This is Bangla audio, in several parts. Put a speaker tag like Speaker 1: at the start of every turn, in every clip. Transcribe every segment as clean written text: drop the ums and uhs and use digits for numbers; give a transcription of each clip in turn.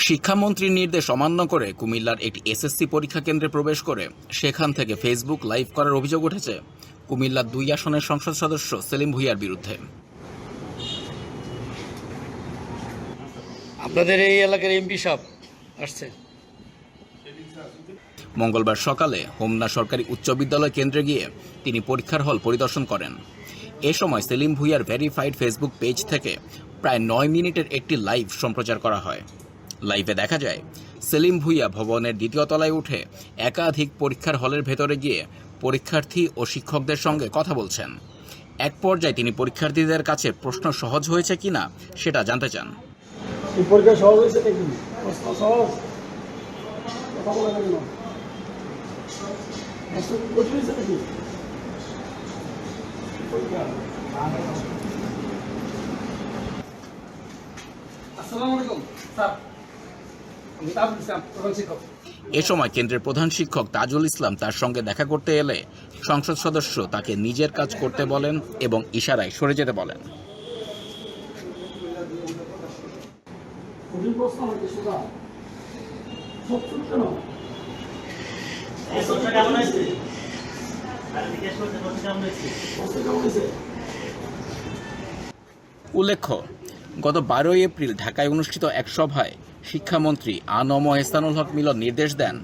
Speaker 1: শিক্ষামন্ত্রীর নির্দেশ অমান্য করে কুমিল্লার একটি এসএসসি পরীক্ষা কেন্দ্রে প্রবেশ করে সেখান থেকে ফেসবুক লাইভ করার অভিযোগ উঠেছে কুমিল্লার ২ আসনের সংসদ সদস্য সেলিম ভূঁইয়ার বিরুদ্ধে।
Speaker 2: আপনাদের এই এলাকার এমপি সাহেব আসছে।
Speaker 1: মঙ্গলবার সকালে হোমনা সরকারি উচ্চ বিদ্যালয় কেন্দ্রে গিয়ে তিনি পরীক্ষার হল পরিদর্শন করেন। এ সময় সেলিম ভূঁইয়ার ভেরিফাইড ফেসবুক পেজ থেকে প্রায় ৯ মিনিটের একটি লাইভ সম্প্রচার করা হয়। লাইভে দেখা যায় সেলিম ভূঁইয়া ভবনের ২য় তলায় উঠে একাধিক পরীক্ষার হলের ভেতরে গিয়ে পরীক্ষার্থী ও শিক্ষকদের সঙ্গে কথা বলছেন। এক পর্যায়ে তিনি পরীক্ষার্থীদের কাছে প্রশ্ন সহজ হয়েছে কিনা সেটা জানতে চান।
Speaker 3: পরীক্ষা সহজ হয়েছে নাকি? প্রশ্ন সহজ, কথা বলা যাবে না। প্রশ্ন কঠিন হয়েছে নাকি? আসসালামু আলাইকুম স্যার, আমি তাজুল ইসলাম, প্রধান শিক্ষক।
Speaker 1: এ সময় কেন্দ্রের প্রধান শিক্ষক তাজুল ইসলাম তার সঙ্গে দেখা করতে এলে সংসদ সদস্য তাকে নিজের কাজ করতে বলেন এবং ইশারায় সরে যেতে বলেন।
Speaker 3: কঠিন প্রশ্ন আমাকে শোনা সব শুনতে না।
Speaker 1: উল্লেখ্য, গত ১২ এপ্রিল ঢাকায় অনুষ্ঠিত এক সভায় শিক্ষামন্ত্রী আ.ন.ম এহসানুল হক মিলন নির্দেশ দেন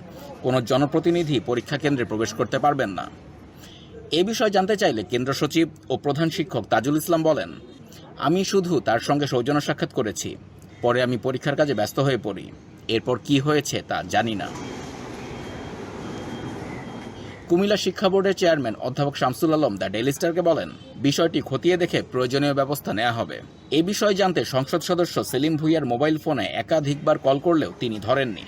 Speaker 1: কোনো জনপ্রতিনিধি পরীক্ষা কেন্দ্রে প্রবেশ করতে পারবেন না। এ বিষয়ে জানতে চাইলে কেন্দ্র সচিব ও প্রধান শিক্ষক তাজুল ইসলাম বলেন, আমি শুধু তার সঙ্গে সৌজন্য সাক্ষাৎ করেছি, পরে আমি পরীক্ষার কাজে ব্যস্ত হয়ে পড়ি, এরপর কি হয়েছে তা জানি না। কুমিল্লা শিক্ষা বোর্ডের চেয়ারম্যান অধ্যাপক শামসুল আলম দ্য ডেইলি স্টারকে বলেন, বিষয়টি খতিয়ে দেখে প্রয়োজনীয় ব্যবস্থা নেওয়া হবে। এ বিষয়ে জানতে সংসদ সদস্য সেলিম ভূঁইয়ার মোবাইল ফোনে একাধিকবার কল করলেও তিনি ধরেননি।